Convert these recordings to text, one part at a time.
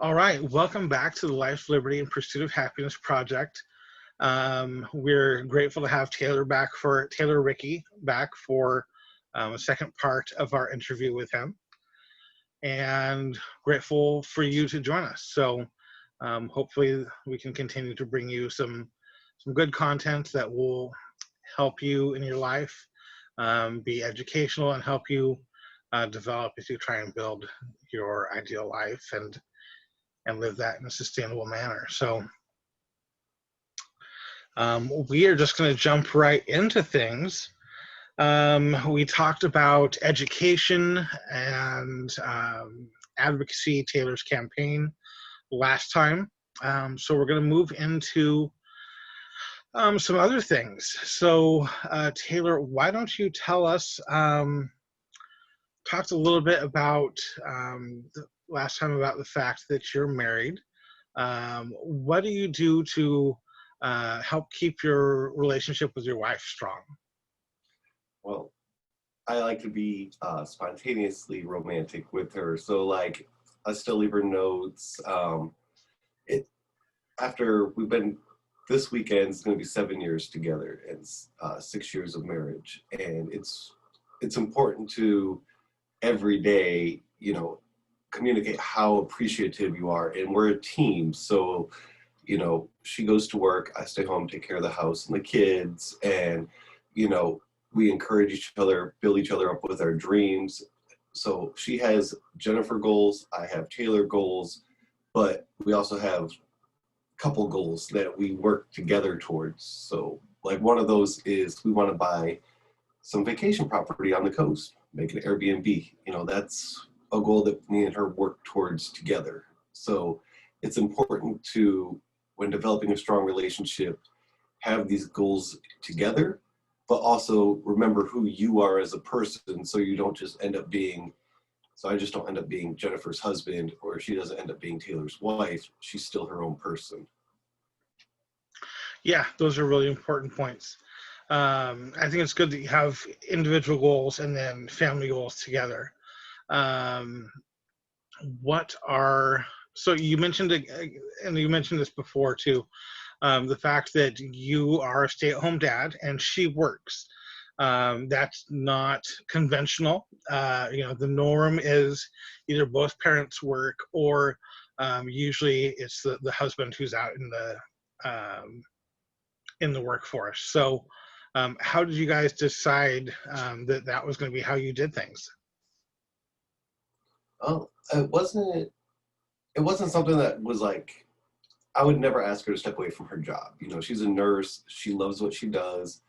All right, welcome back to the Life, Liberty, and Pursuit of Happiness project. We're grateful to have Rickey back for a second part of our interview with him, and grateful for you to join us. So hopefully we can continue to bring you some good content that will help you in your life, be educational, and help you develop as you try and build your ideal life and live that in a sustainable manner. So we are just going to jump right into things. We talked about education and advocacy, Taylor's campaign last time. So we're going to move into some other things. So Taylor, why don't you tell us, talked a little bit about last time about the fact that you're married. What do you do to help keep your relationship with your wife strong? Well, I like to be spontaneously romantic with her. So like, I still leave her notes. After we've been, this weekend is going to be 7 years together and 6 years of marriage. And it's important to every day, communicate how appreciative you are. And we're a team. So, she goes to work, I stay home, take care of the house and the kids. And, we encourage each other, build each other up with our dreams. So she has Jennifer goals, I have Taylor goals, but we also have couple goals that we work together towards. So like one of those is we want to buy some vacation property on the coast, make an Airbnb. That's a goal that me and her work towards together. So it's important to, when developing a strong relationship, have these goals together, but also remember who you are as a person, so you don't just end up being, so I just don't end up being Jennifer's husband, or she doesn't end up being Taylor's wife. She's still her own person. Yeah, those are really important points. I think it's good that you have individual goals and then family goals together. So you mentioned it, and you mentioned this before too, the fact that you are a stay-at-home dad and she works. That's not conventional. The norm is either both parents work, or usually it's the husband who's out in the workforce. So how did you guys decide that was going to be how you did things? Oh, it wasn't something that was like, I would never ask her to step away from her job. She's a nurse, she loves what she does.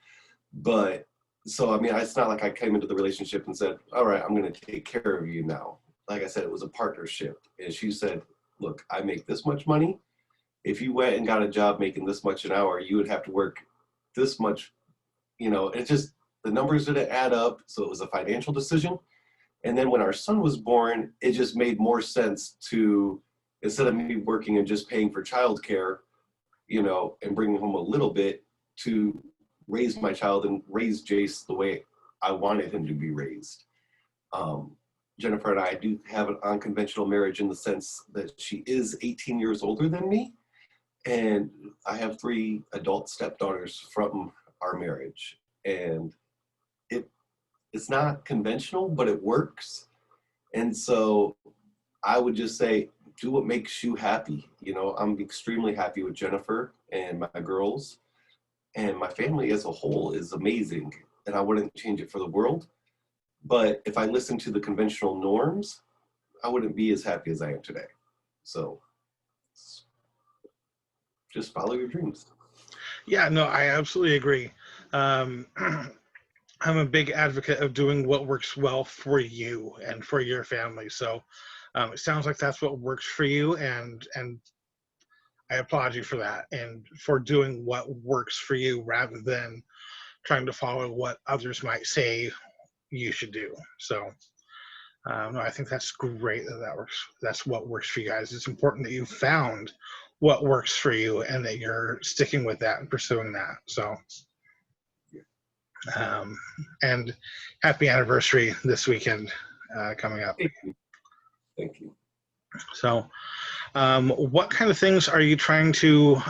But so, it's not like I came into the relationship and said, all right, I'm going to take care of you now. Like I said, it was a partnership. And she said, look, I make this much money. If you went and got a job making this much an hour, you would have to work this much. It's just, the numbers didn't add up. So it was a financial decision. And then when our son was born, it just made more sense to, instead of me working and just paying for childcare, and bringing home a little bit, to raise my child and raise Jace the way I wanted him to be raised. Jennifer and I do have an unconventional marriage in the sense that she is 18 years older than me. And I have 3 adult stepdaughters from our marriage. And it's not conventional, but it works. And so I would just say, do what makes you happy. I'm extremely happy with Jennifer and my girls, and my family as a whole is amazing, and I wouldn't change it for the world. But if I listened to the conventional norms, I wouldn't be as happy as I am today. So just follow your dreams. Yeah, no, I absolutely agree. I'm a big advocate of doing what works well for you and for your family. So it sounds like that's what works for you, and I applaud you for that and for doing what works for you rather than trying to follow what others might say you should do. So no, I think that's great that works. That's what works for you guys. It's important that you found what works for you and that you're sticking with that and pursuing that. So and happy anniversary this weekend coming up. Thank you. So What kind of things are you trying to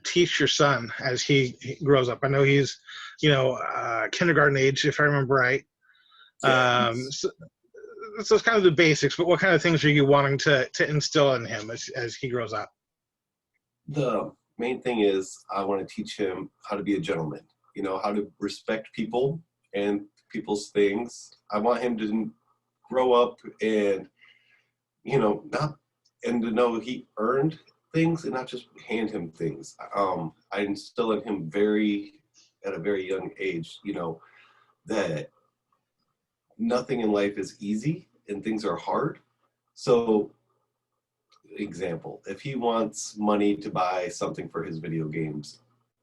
teach your son as he grows up? I know he's, kindergarten age, if I remember right. Yeah, So it's kind of the basics, but what kind of things are you wanting to instill in him as he grows up? the main thing is I want to teach him how to be a gentleman, how to respect people and people's things. I want him to grow up and, not, and to know he earned things and not just hand him things. I instill in him at a very young age, that nothing in life is easy and things are hard. So, example, if he wants money to buy something for his video games,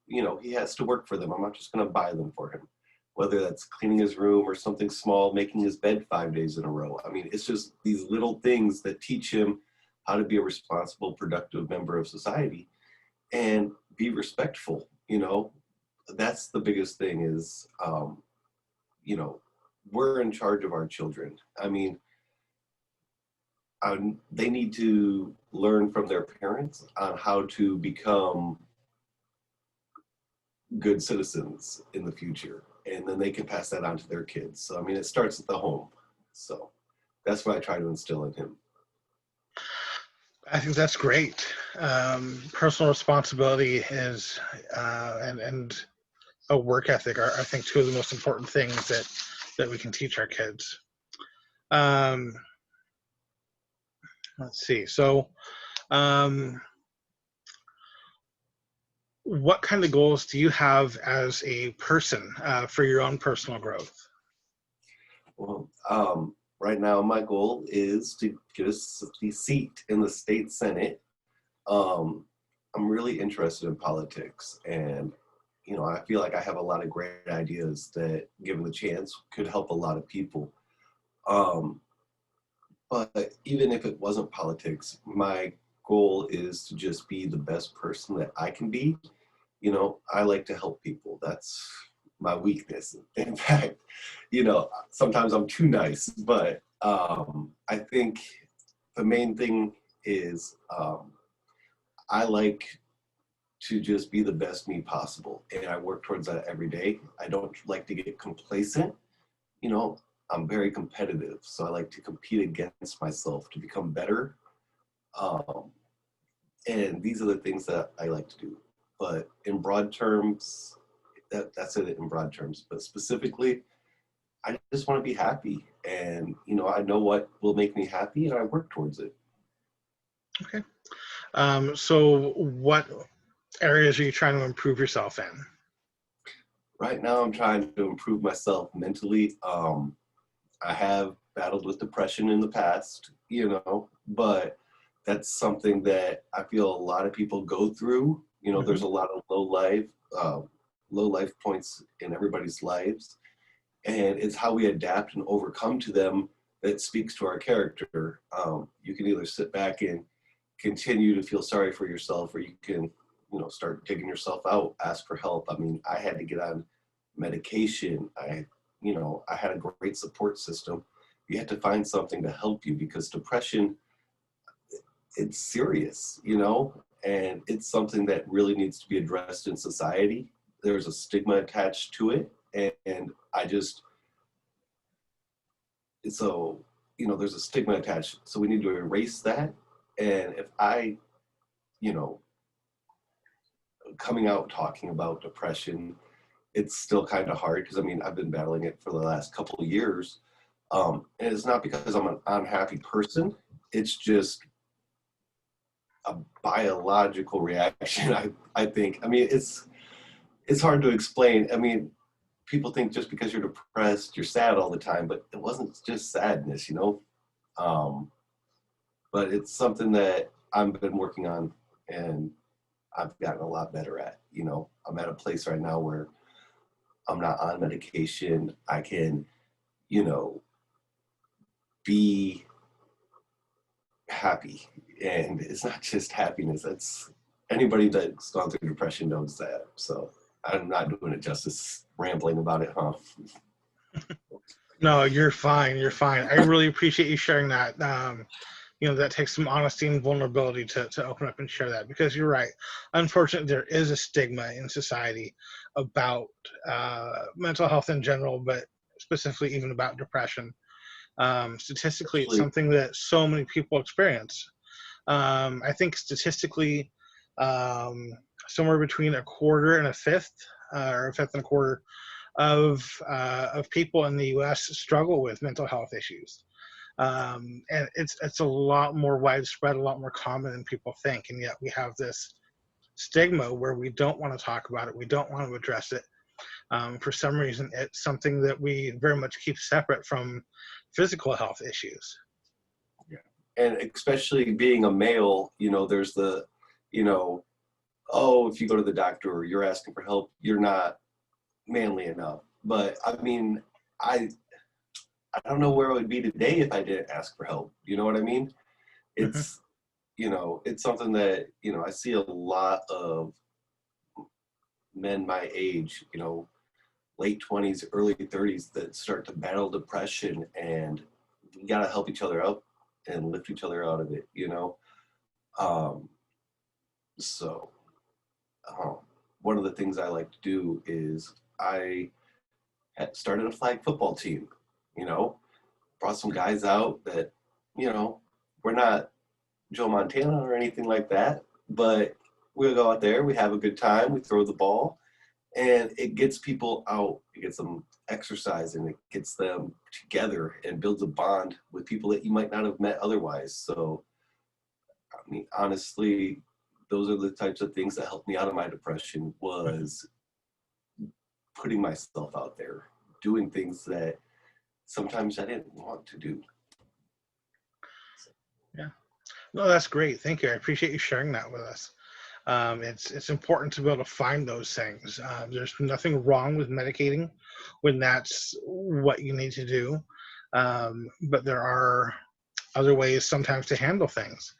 he has to work for them. I'm not just going to buy them for him, whether that's cleaning his room or something small, making his bed 5 days in a row. I mean, it's just these little things that teach him how to be a responsible, productive member of society and be respectful. That's the biggest thing is, we're in charge of our children. I mean, they need to learn from their parents on how to become good citizens in the future, and then they can pass that on to their kids. So I mean, it starts at the home. So that's what I try to instill in him. I think that's great. Personal responsibility is and a work ethic are, I think, two of the most important things that we can teach our kids. Let's see. So, what kind of goals do you have as a person for your own personal growth? Well, right now my goal is to get a seat in the state Senate. I'm really interested in politics, and I feel like I have a lot of great ideas that, given the chance, could help a lot of people. But even if it wasn't politics, my goal is to just be the best person that I can be. I like to help people. That's my weakness. In fact, sometimes I'm too nice, but I think the main thing is I like to just be the best me possible. And I work towards that every day. I don't like to get complacent. I'm very competitive. So I like to compete against myself to become better. And these are the things that I like to do. But in broad terms, that's it in broad terms. But specifically, I just want to be happy. And, I know what will make me happy and I work towards it. Okay. So what areas are you trying to improve yourself in? Right now, I'm trying to improve myself mentally. I have battled with depression in the past, but that's something that I feel a lot of people go through. There's a lot of low life points in everybody's lives, and it's how we adapt and overcome to them that speaks to our character. You can either sit back and continue to feel sorry for yourself, or you can, start digging yourself out, ask for help. I mean, I had to get on medication. I had a great support system. You had to find something to help you because depression, it's serious, and it's something that really needs to be addressed in society. There's a stigma attached to it. And there's a stigma attached. So we need to erase that. And if I, coming out talking about depression, it's still kind of hard because I've been battling it for the last couple of years. And it's not because I'm an unhappy person. It's just a biological reaction. I think. It's hard to explain. People think just because you're depressed, you're sad all the time, but it wasn't just sadness, But it's something that I've been working on and I've gotten a lot better at. I'm at a place right now where I'm not on medication. I can, be happy. And it's not just happiness. It's anybody that's gone through depression knows that. So I'm not doing it justice rambling about it, huh? No, you're fine. You're fine. I really appreciate you sharing that. that takes some honesty and vulnerability to open up and share that, because you're right. Unfortunately, there is a stigma in society about mental health in general, but specifically even about depression. Statistically, it's Actually, something that so many people experience. I think statistically, um, somewhere between a quarter and a fifth, or a fifth and a quarter of people in the U.S. struggle with mental health issues, and it's a lot more widespread, a lot more common than people think, and yet we have this stigma where we don't want to talk about it, we don't want to address it. For some reason, it's something that we very much keep separate from physical health issues. yeah. And especially being a male, there's the, oh, if you go to the doctor or you're asking for help, you're not manly enough. But I mean, I don't know where I would be today if I didn't ask for help. You know what I mean? Hmm. It's, it's something that, I see a lot of men my age, late 20s, early 30s that start to battle depression, and we got to help each other out and lift each other out of it, Um, so one of the things I like to do is I had started a flag football team, brought some guys out that, we're not Joe Montana or anything like that, but we'll go out there, we have a good time, we throw the ball, and it gets people out, it gets them exercising, it gets them together and builds a bond with people that you might not have met otherwise. So, I mean, honestly, those are the types of things that helped me out of my depression, was putting myself out there, doing things that sometimes I didn't want to do. Yeah, no, that's great. Thank you. I appreciate you sharing that with us. It's important to be able to find those things. There's nothing wrong with medicating when that's what you need to do, but there are other ways sometimes to handle things.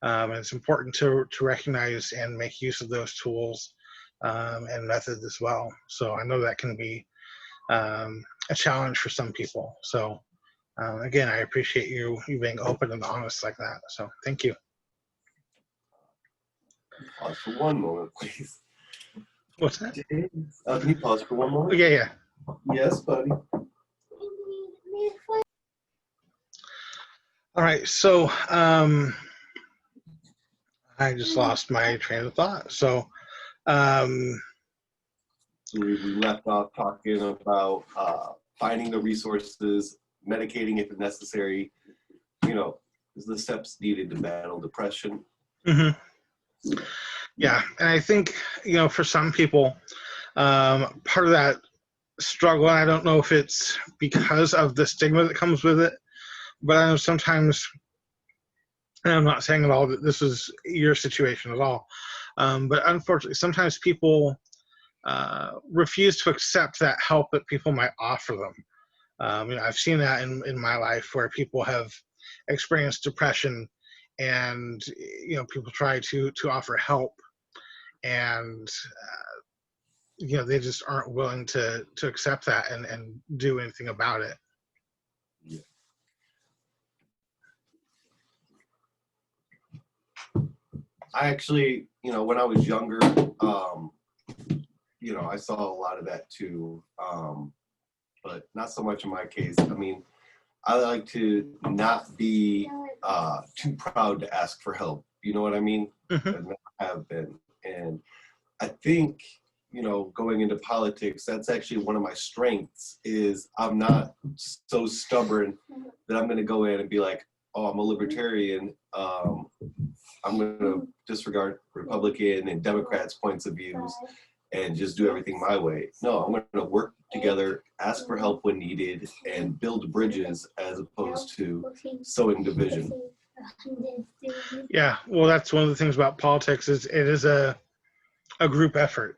And it's important to recognize and make use of those tools and methods as well. So I know that can be a challenge for some people. So again, I appreciate you being open and honest like that. So thank you. Pause for one moment, please. What's that? Can you pause for one Oh, moment? yeah. Yes, buddy. All right. So I just lost my train of thought. So We left off talking about finding the resources, medicating if necessary, the steps needed to battle depression. mhm. Yeah, and I think for some people, part of that struggle, and I don't know if it's because of the stigma that comes with it, but I know sometimes, and I'm not saying at all that this is your situation at all, but unfortunately, sometimes people refuse to accept that help that people might offer them. I've seen that in my life where people have experienced depression, and people try to offer help, and they just aren't willing to accept that and do anything about it. Yeah. I actually, when I was younger, I saw a lot of that too, but not so much in my case. I mean, I like to not be too proud to ask for help. You know what I mean? Mhm. I never have been. And I think, going into politics, that's actually one of my strengths, is I'm not so stubborn that I'm going to go in and be like, oh, I'm a libertarian. I'm going to disregard Republican and Democrats' points of views and just do everything my way. No, I'm going to work together, ask for help when needed, and build bridges as opposed to sowing division. Yeah, well, that's one of the things about politics, is it is a group effort.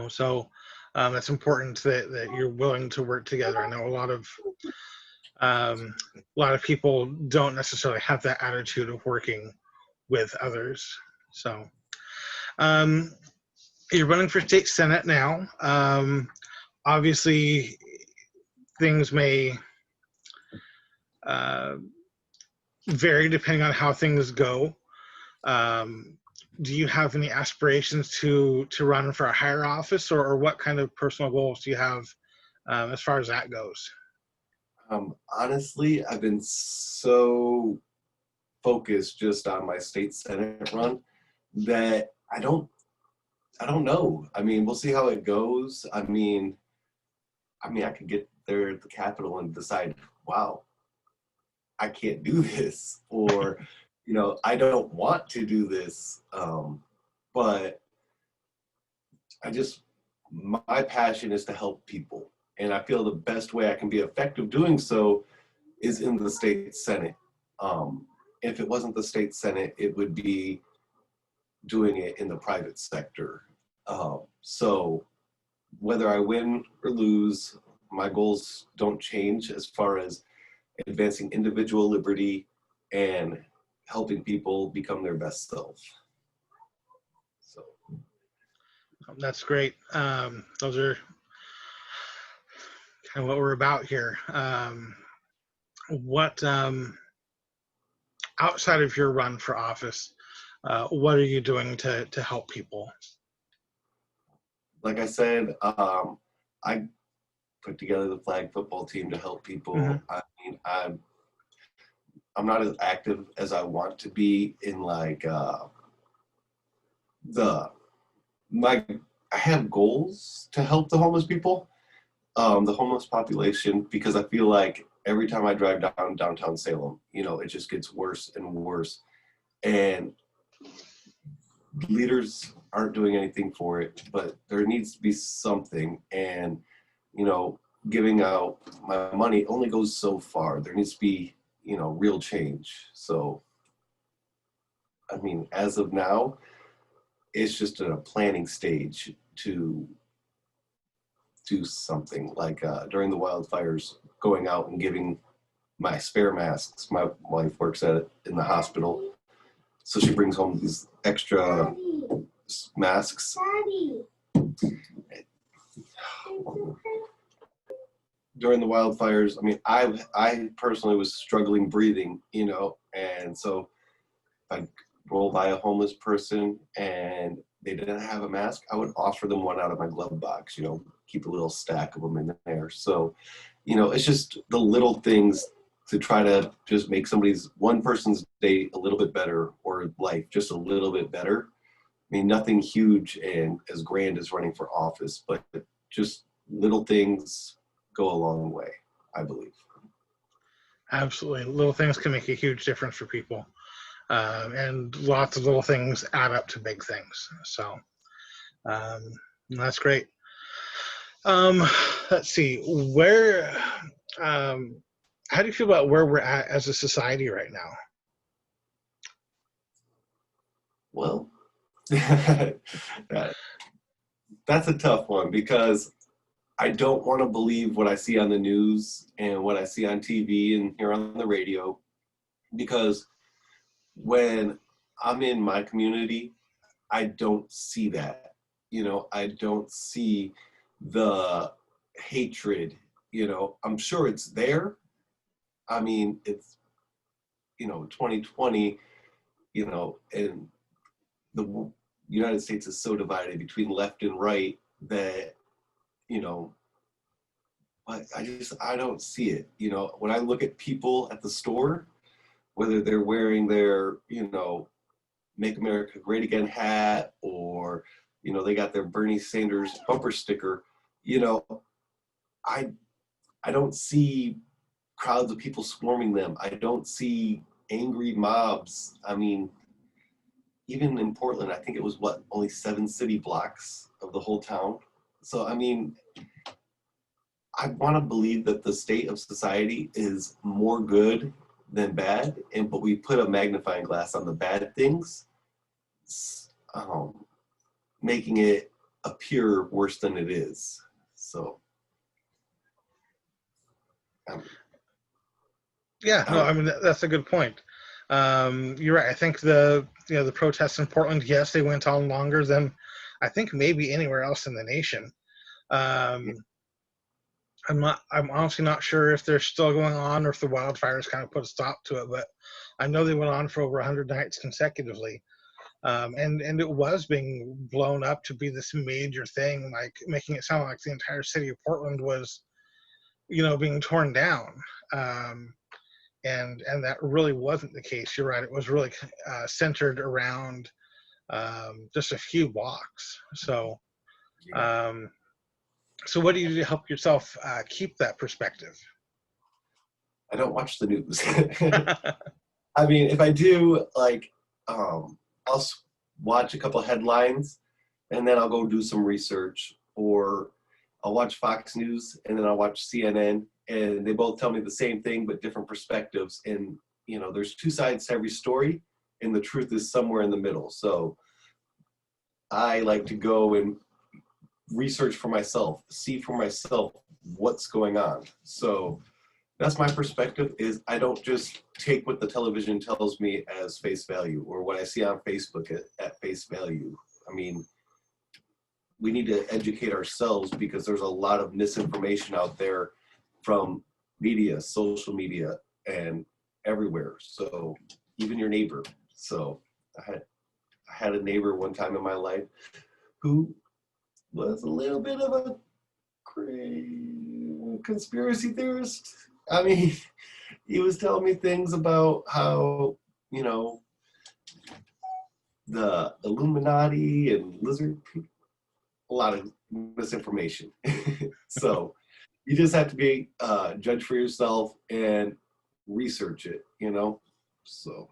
So it's important that you're willing to work together. I know a lot of people don't necessarily have that attitude of working with others. So you're running for state senate now. Obviously, things may vary depending on how things go. Do you have any aspirations to run for a higher office, or what kind of personal goals do you have as far as that goes? Honestly, I've been so focused just on my state senate run that I don't know. I mean, we'll see how it goes. I mean, I could get there at the Capitol and decide, wow, I can't do this, or I don't want to do this. But my passion is to help people, and I feel the best way I can be effective doing so is in the state senate. If it wasn't the state senate, it would be doing it in the private sector. So whether I win or lose, my goals don't change as far as advancing individual liberty and helping people become their best self. So That's great. Those are kind of what we're about here. What outside of your run for office, what are you doing to help people? like I said, I put together the flag football team to help people. Mm-hmm. I mean, I'm not as active as I want to be in I have goals to help the homeless people, the homeless population, because I feel like every time I drive down downtown Salem, it just gets worse and worse. And leaders aren't doing anything for it, but there needs to be something. And, giving out my money only goes so far. There needs to be, real change. So, I mean, as of now, it's just in a planning stage to do something like during the wildfires, going out and giving my spare masks. My wife works in the hospital, so she brings home these extra masks. During the wildfires, I mean, I personally was struggling breathing, and so I roll by a homeless person and they didn't have a mask, I would offer them one out of my glove box, keep a little stack of them in there. So, it's just the little things to try to just make one person's day a little bit better, or life just a little bit better. I mean, nothing huge and as grand as running for office, but just little things go a long way, I believe. Absolutely. Little things can make a huge difference for people. And lots of little things add up to big things. So that's great. Let's see, how do you feel about where we're at as a society right now? Well, that's a tough one, because I don't want to believe what I see on the news and what I see on TV and hear on the radio, because when I'm in my community, I don't see that. I don't see the hatred. I'm sure it's there. I mean, it's 2020, and the United States is so divided between left and right that but I don't see it. When I look at people at the store, whether they're wearing their Make America Great Again hat, or they got their Bernie Sanders bumper sticker, I don't see crowds of people swarming them. I don't see angry mobs. I mean, even in Portland, I think it was only 7 city blocks of the whole town. So I mean, I want to believe that the state of society is more good than bad, but we put a magnifying glass on the bad things, making it appear worse than it is. So, yeah, no, I mean, that's a good point. You're right. I think the protests in Portland, yes, they went on longer than I think maybe anywhere else in the nation. I'm honestly not sure if they're still going on or if the wildfires kind of put a stop to it, but I know they went on for over 100 nights consecutively. And it was being blown up to be this major thing, like making it sound like the entire city of Portland was, being torn down. Um, and that really wasn't the case. You're right. It was really centered around just a few blocks. Yeah. Um, so what do you do to help yourself keep that perspective? I don't watch the news. I mean, if I do, like, I'll watch a couple headlines and then I'll go do some research, or I'll watch Fox News and then I'll watch CNN, and they both tell me the same thing but different perspectives. And there's two sides to every story, and the truth is somewhere in the middle. So I like to go and research for myself, see for myself what's going on. So that's my perspective. Is I don't just take what the television tells me as face value, or what I see on Facebook at face value. I mean, we need to educate ourselves, because there's a lot of misinformation out there from media, social media, and everywhere. So even your neighbor. So I had a neighbor one time in my life who was a little bit of a conspiracy theorist. I mean, he was telling me things about how, the Illuminati and lizard people, a lot of misinformation. So you just have to be judge for yourself and research it, So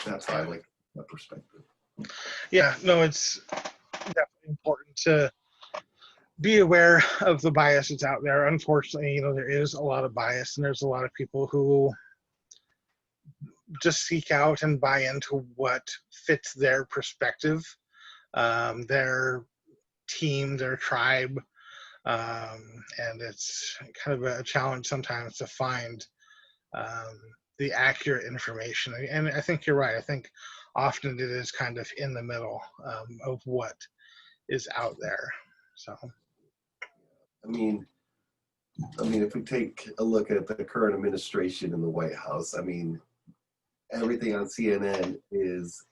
that's how I like that perspective. Yeah, no, it's definitely important to be aware of the bias that's out there. Unfortunately, there is a lot of bias, and there's a lot of people who just seek out and buy into what fits their perspective, their team, their tribe. And it's kind of a challenge sometimes to find the accurate information. And I think you're right. I think often it is kind of in the middle of what is out there. So, I mean, if we take a look at the current administration in the White House, I mean, everything on CNN is,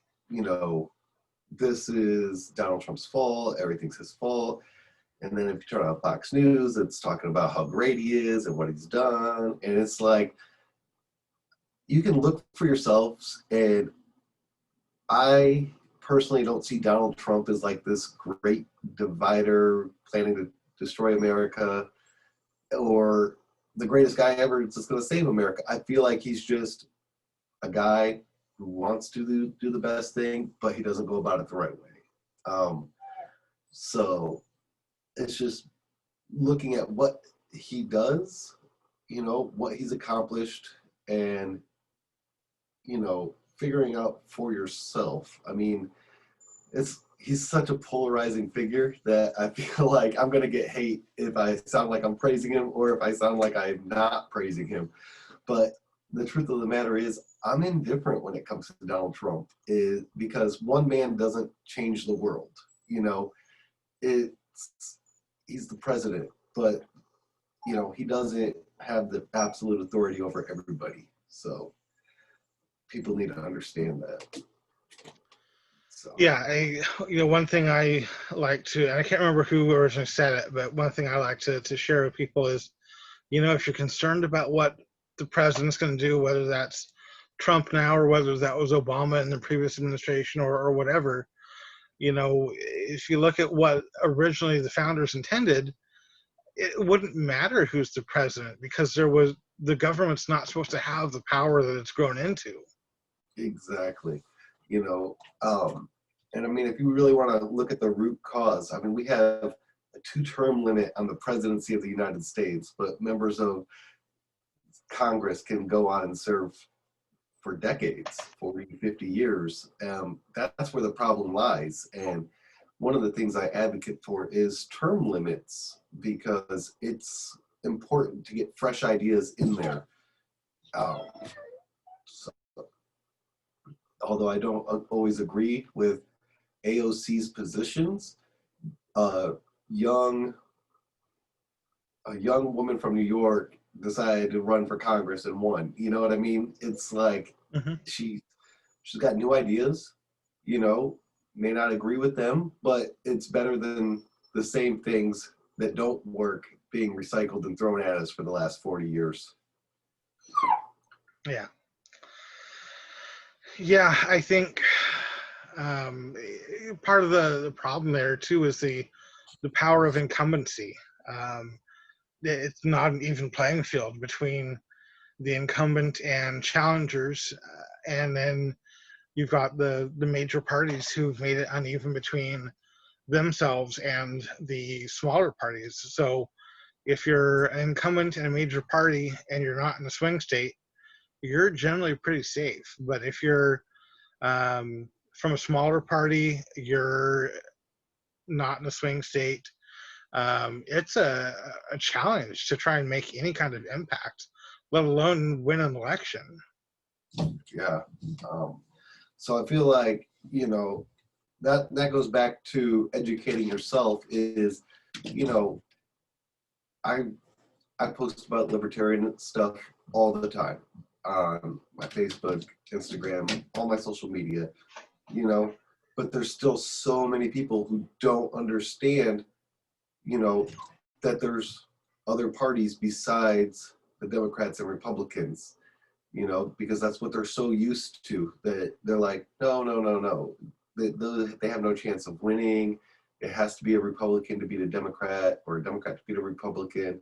this is Donald Trump's fault, everything's his fault. And then if you turn on Fox News, it's talking about how great he is and what he's done. And it's like, you can look for yourselves. And I personally don't see Donald Trump as like this great divider planning to destroy America, or the greatest guy ever that's going to save America. I feel like he's just a guy who wants to do the best thing, but he doesn't go about it the right way. So it's just looking at what he does, what he's accomplished, and, figuring out for yourself. I mean, he's such a polarizing figure that I feel like I'm going to get hate if I sound like I'm praising him, or if I sound like I'm not praising him. But the truth of the matter is, I'm indifferent when it comes to Donald Trump, because one man doesn't change the world. He's the president, but he doesn't have the absolute authority over everybody. So people need to understand that. So. Yeah, one thing I like to, and I can't remember who originally said it, but one thing I like to share with people is, if you're concerned about what the president's going to do, whether that's Trump now or whether that was Obama in the previous administration or whatever, if you look at what originally the founders intended, it wouldn't matter who's the president, because the government's not supposed to have the power that it's grown into. Exactly. And I mean, if you really want to look at the root cause, I mean, we have a 2-term limit on the presidency of the United States, but members of Congress can go on and serve for decades, 40, 50 years. That's where the problem lies. And one of the things I advocate for is term limits, because it's important to get fresh ideas in there. So, although I don't always agree with AOC's positions, young a young woman from New York decided to run for Congress and won. You know what I mean? It's like she's got new ideas, you know, may not agree with them, but it's better than the same things that don't work being recycled and thrown at us for the last 40 years. Yeah. Yeah, I think part of the problem there too is the power of incumbency. It's not an even playing field between the incumbent and challengers, and then you've got the major parties who've made it uneven between themselves and the smaller parties. So if you're an incumbent in a major party and you're not in a swing state, you're generally pretty safe. But if you're from a smaller party, you're not in a swing state, it's a challenge to try and make any kind of impact, let alone win an election. Yeah. So I feel like, you know, that goes back to educating yourself is, you know, I post about libertarian stuff all the time on my Facebook, Instagram, all my social media, you know, but there's still so many people who don't understand, you know, that there's other parties besides the Democrats and Republicans, you know, because that's what they're so used to, that they're like, no. They have no chance of winning. It has to be a Republican to beat a Democrat, or a Democrat to beat a Republican.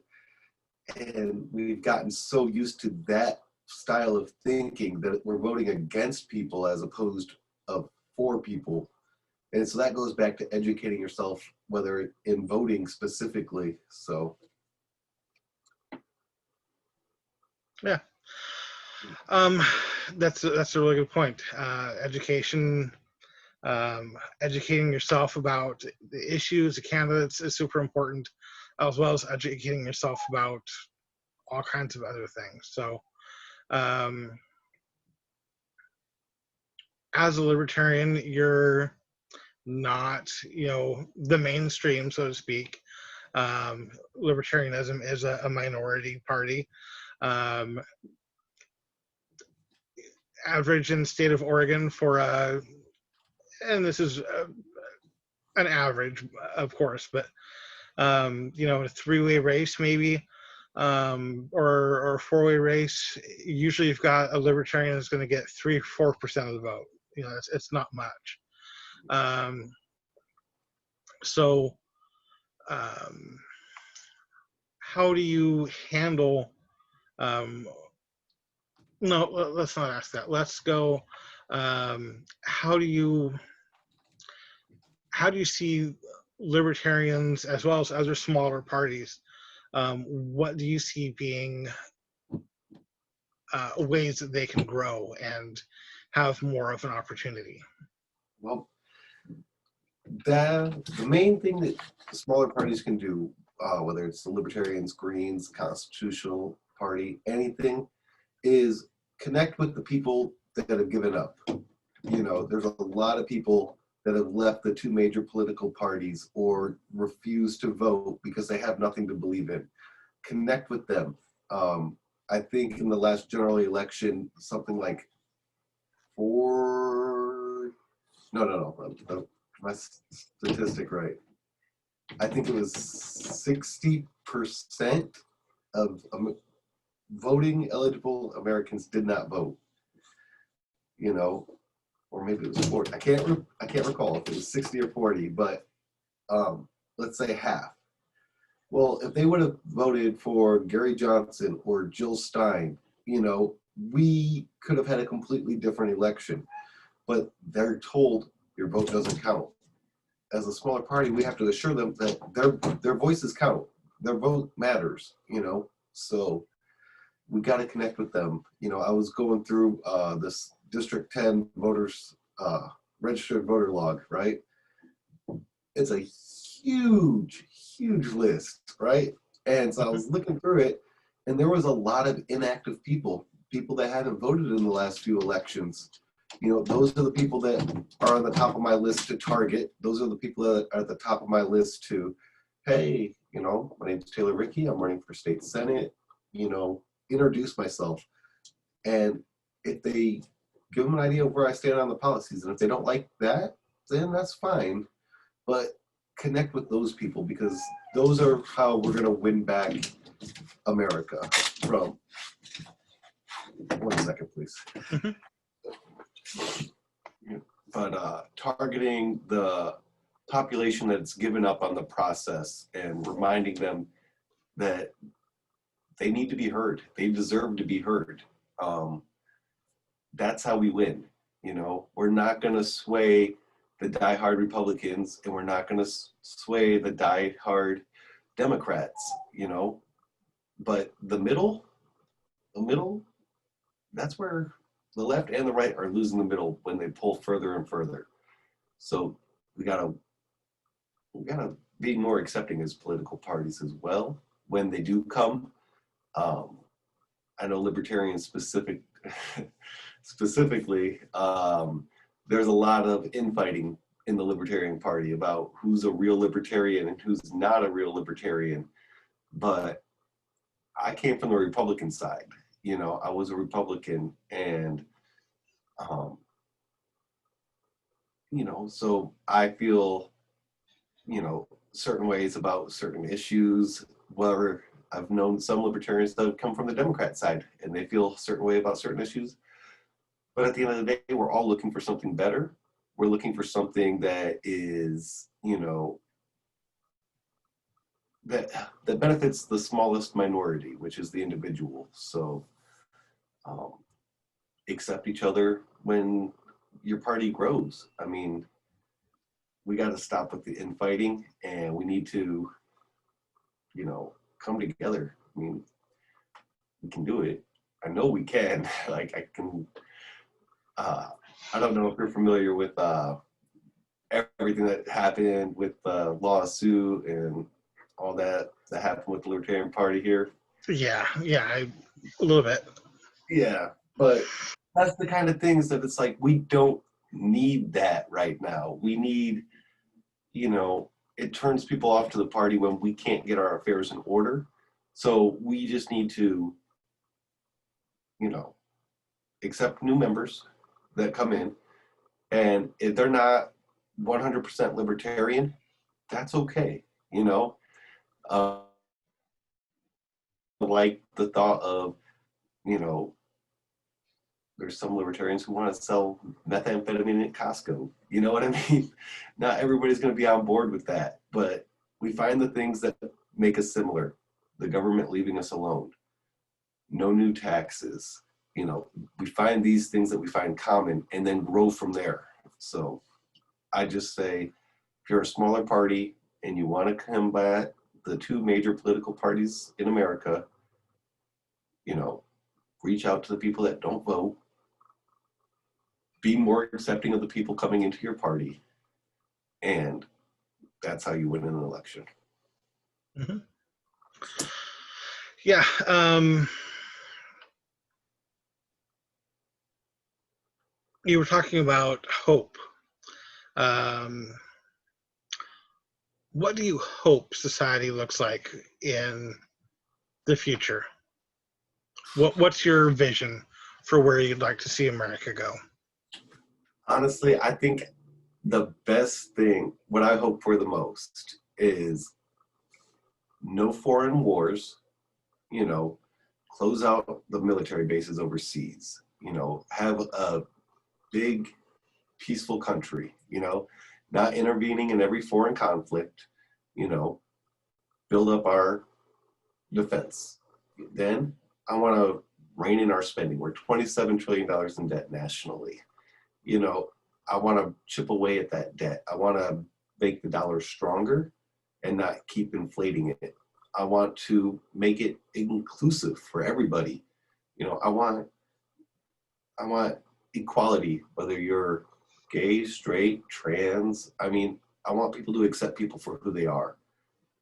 And we've gotten so used to that style of thinking that we're voting against people as opposed of for people. And so that goes back to educating yourself, whether in voting specifically. So Yeah. That's a really good point. Education, educating yourself about the issues, the candidates is super important, as well as educating yourself about all kinds of other things. So, as a libertarian, you're not, you know, the mainstream, so to speak. Libertarianism is a minority party. Average in the state of Oregon for and this is an average, of course, but you know, a three-way race maybe, or a four-way race. Usually, you've got a libertarian that's going to get 3-4% of the vote. You know, it's not much. So, how do you handle? No, let's not ask that. Let's go. How do you see libertarians as well as other smaller parties? What do you see being ways that they can grow and have more of an opportunity? well, the main thing that smaller parties can do, whether it's the Libertarians, Greens, Constitutional Party, anything, is connect with the people that have given up. You know, there's a lot of people that have left the two major political parties or refuse to vote because they have nothing to believe in. Connect with them. I think in the last general election, something like my statistic right. I think it was 60% of voting eligible Americans did not vote. You know, or maybe it was 40. I can't recall if it was 60 or 40, but let's say half. Well, if they would have voted for Gary Johnson or Jill Stein, you know, we could have had a completely different election. But they're told your vote doesn't count. As a smaller party, we have to assure them that their voices count. Their vote matters, you know. So we got to connect with them. You know, I was going through this District 10 voters registered voter log, right? It's a huge list, right? And so I was looking through it, and there was a lot of inactive people that hadn't voted in the last few elections. You know, those are the people that are on the top of my list to target. Those are the people that are at the top of my list to hey, my name's Taylor Rickey, I'm running for state senate, introduce myself. And if they give them an idea of where I stand on the policies, and if they don't like that, then that's fine. But connect with those people, because those are how we're going to win back America from. 1 second, please. But targeting the population that's given up on the process and reminding them that they need to be heard. They deserve to be heard. That's how we win. We're not going to sway the diehard Republicans, and we're not going to sway the diehard Democrats, but the middle, that's where the left and the right are losing the middle when they pull further and further. So we gotta be more accepting as political parties as well when they do come. I know libertarians specifically, there's a lot of infighting in the Libertarian Party about who's a real libertarian and who's not a real libertarian. But I came from the Republican side. I was a Republican, and so I feel, certain ways about certain issues. Where I've known some libertarians that have come from the Democrat side, and they feel a certain way about certain issues. But at the end of the day, we're all looking for something better. We're looking for something that is, that benefits the smallest minority, which is the individual. So accept each other when your party grows. I mean, we got to stop with the infighting, and we need to, come together. I mean, we can do it. I know we can. I can. I don't know if you're familiar with everything that happened with the lawsuit and all that happened with the Libertarian Party here. Yeah, a little bit. Yeah, but that's the kind of things that it's like, we don't need that right now. We need, it turns people off to the party when we can't get our affairs in order. So we just need to, accept new members that come in. And if they're not 100% libertarian, that's okay. Like the thought of, there's some libertarians who want to sell methamphetamine at Costco. You know what I mean? Not everybody's going to be on board with that, but we find the things that make us similar. The government leaving us alone. No new taxes. We find these things that we find common and then grow from there. So I just say, if you're a smaller party and you want to combat the two major political parties in America, reach out to the people that don't vote. Be more accepting of the people coming into your party. And that's how you win an election. Mm-hmm. Yeah. You were talking about hope. What do you hope society looks like in the future? What's your vision for where you'd like to see America go? Honestly, I think the best thing, what I hope for the most, is no foreign wars, close out the military bases overseas, have a big, peaceful country, not intervening in every foreign conflict, build up our defense. Then I want to rein in our spending. We're $27 trillion in debt nationally. I want to chip away at that debt. I want to make the dollar stronger and not keep inflating it. I want to make it inclusive for everybody. I want equality, whether you're gay, straight, trans. I mean, I want people to accept people for who they are.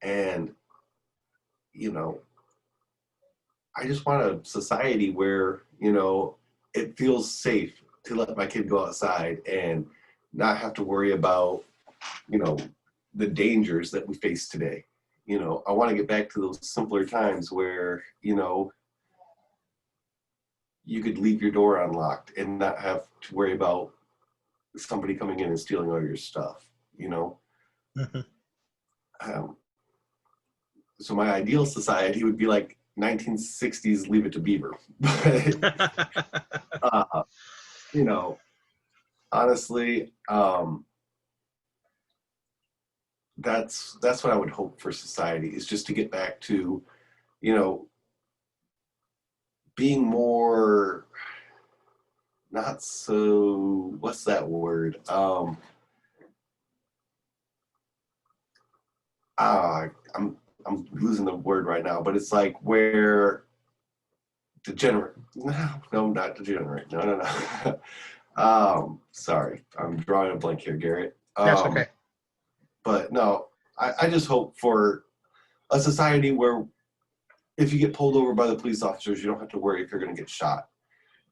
And, I just want a society where, it feels safe to let my kid go outside and not have to worry about, the dangers that we face today. You know, I want to get back to those simpler times where, you know, you could leave your door unlocked and not have to worry about somebody coming in and stealing all your stuff, you know? Mhm. So my ideal society would be like 1960s Leave It to Beaver. But, you know, honestly, that's what I would hope for society, is just to get back to, you know, being more, not so, what's that word? I'm losing the word right now, but it's like where degenerate. No, not degenerate. No. Sorry, I'm drawing a blank here, Garrett. That's okay. But no, I just hope for a society where if you get pulled over by the police officers, you don't have to worry if you're going to get shot.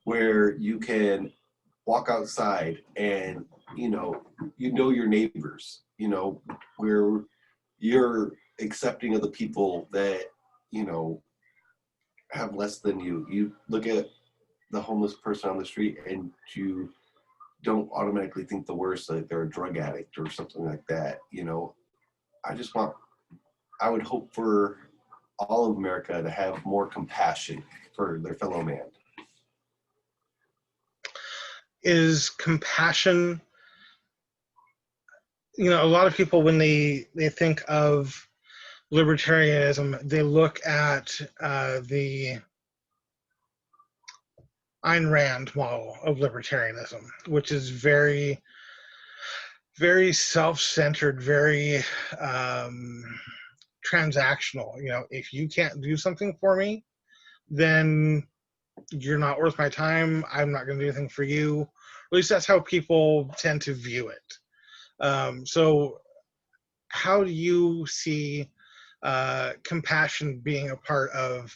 Where you can walk outside and you know your neighbors. You know, where you're accepting of the people that you know have less than you. You look at the homeless person on the street and you don't automatically think the worst, like they're a drug addict or something like that. You know, I would hope for all of America to have more compassion for their fellow man. Is compassion, a lot of people, when they think of libertarianism, they look at the Ayn Rand model of libertarianism, which is very, very self-centered, very transactional. If you can't do something for me, then you're not worth my time. I'm not going to do anything for you. At least that's how people tend to view it. So how do you see compassion being a part of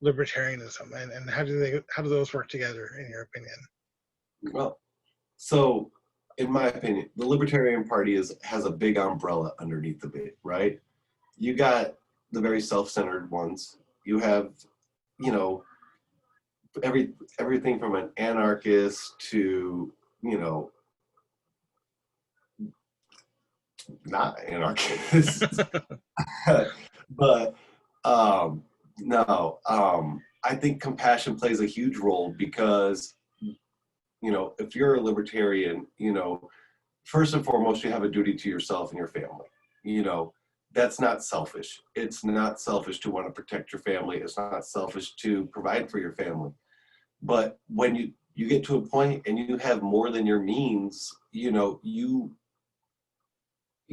libertarianism, and how do those work together in your opinion? Well, so in my opinion, the Libertarian Party has a big umbrella underneath of it, right? You got the very self-centered ones. You have, you know, everything from an anarchist to, you know, not anarchist. But no, I think compassion plays a huge role because, you know, if you're a libertarian, you know, first and foremost, you have a duty to yourself and your family. You know, that's not selfish. It's not selfish to want to protect your family. It's not selfish to provide for your family. But when you get to a point and you have more than your means, you know, you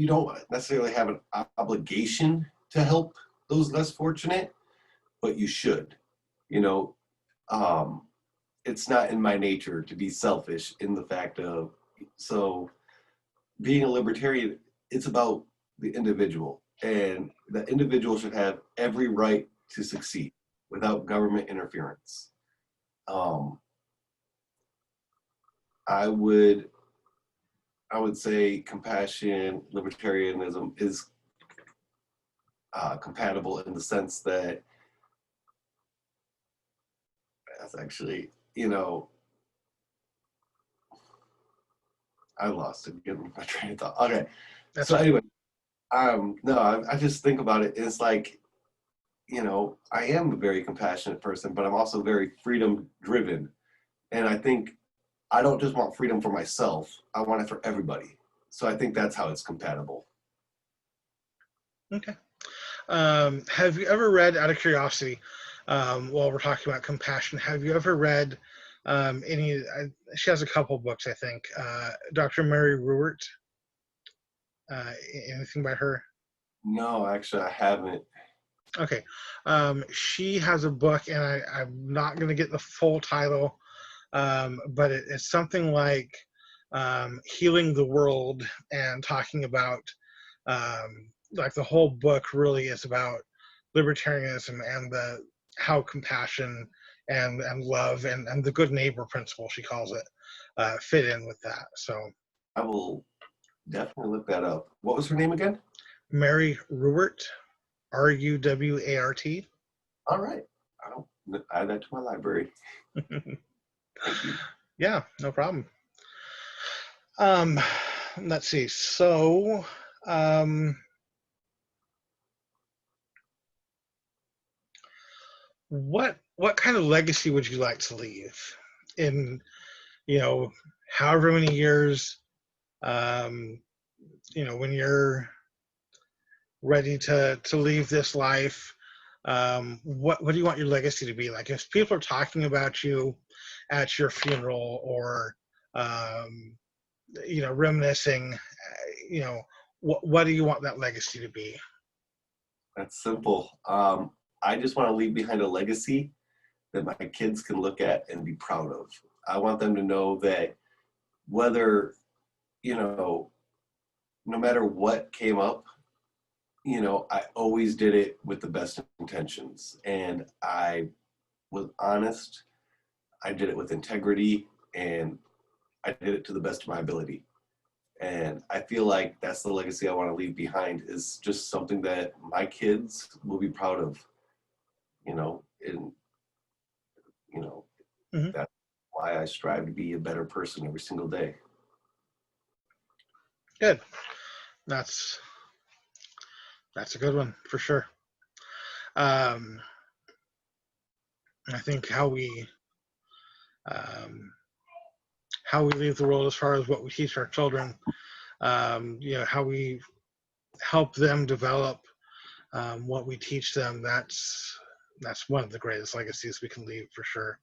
don't necessarily have an obligation to help those less fortunate, but you should. You know, it's not in my nature to be selfish in the fact of, so being a libertarian, it's about the individual, and the individual should have every right to succeed without government interference. I would say compassion, libertarianism is compatible in the sense that that's actually, you know, I lost it again, my train of thought. Okay, That's so right. anyway, no, I just think about it. It's like, you know, I am a very compassionate person, but I'm also very freedom driven, and I think I don't just want freedom for myself. I want it for everybody. So I think that's how it's compatible. Okay. Have you ever read, out of curiosity, while we're talking about compassion, have you ever read any? She has a couple books, I think. Dr. Mary Ruwart. Anything by her? No, actually, I haven't. Okay. She has a book, and I'm not going to get the full title, but it's something like Healing the World, and talking about, like, the whole book really is about libertarianism and how compassion and love and the good neighbor principle, she calls it, fit in with that. So I will definitely look that up. What was her name again? Mary Ruwart. Ruwart. All right. I'll add that to my library. Thank you. Yeah, no problem. Um, let's see. So, what kind of legacy would you like to leave in, however many years, um, when you're ready to leave this life? What do you want your legacy to be? Like, if people are talking about you at your funeral, or reminiscing, what do you want that legacy to be? That's simple. I just want to leave behind a legacy that my kids can look at and be proud of. I want them to know that whether, no matter what came up, I always did it with the best intentions. And I was honest. I did it with integrity, and I did it to the best of my ability. And I feel like that's the legacy I want to leave behind, is just something that my kids will be proud of, and, Mhm. that's why I strive to be a better person every single day. Good. That's a good one for sure. Um, I think um, how we leave the world, as far as what we teach our children, how we help them develop what we teach them. That's one of the greatest legacies we can leave for sure.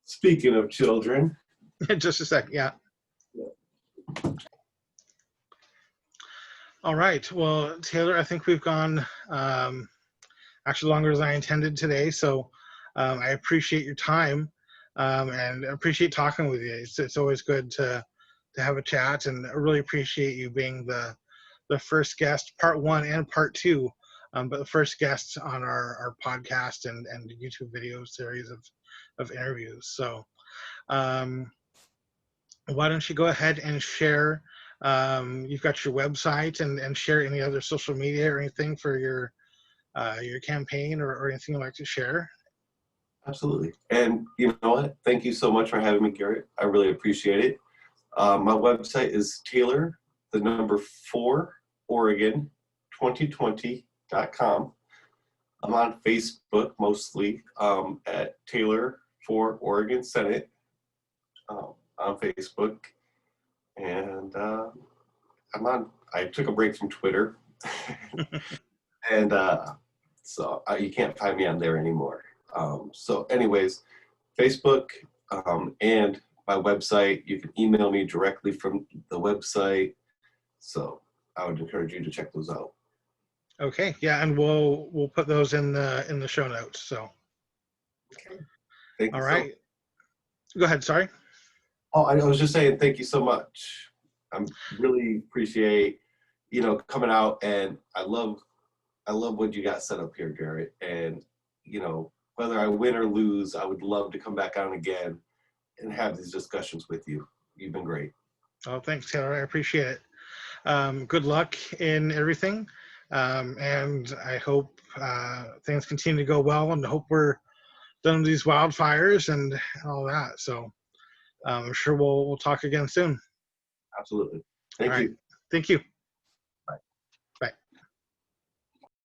Speaking of children. Just a second, yeah. All right. Well, Taylor, I think we've gone actually longer than I intended today. So I appreciate your time, and appreciate talking with you. It's always good to have a chat, and I really appreciate you being the first guest, part one and part two, but the first guest on our podcast and YouTube video series of interviews. So why don't you go ahead and share, you've got your website, and share any other social media or anything for your campaign, or anything you'd like to share. Absolutely. And you know what? Thank you so much for having me, Garrett. I really appreciate it. My website is Taylor, the number 4, Oregon, 2020.com. I'm on Facebook mostly, at Taylor for Oregon Senate, on Facebook. And I took a break from Twitter. And so you can't find me on there anymore. So anyways, Facebook, and my website, you can email me directly from the website. So I would encourage you to check those out. Okay, yeah, and we'll put those in the show notes. So, Okay. Thank you. All right. Go ahead. Sorry. Oh, I was just saying thank you so much. I really appreciate, coming out, and I love what you got set up here, Garrett. And, whether I win or lose, I would love to come back on again and have these discussions with you. You've been great. Oh, thanks, Taylor. I appreciate it. Good luck in everything. And I hope things continue to go well, and hope we're done with these wildfires and all that. So I'm sure we'll talk again soon. Absolutely. Thank you. Thank you.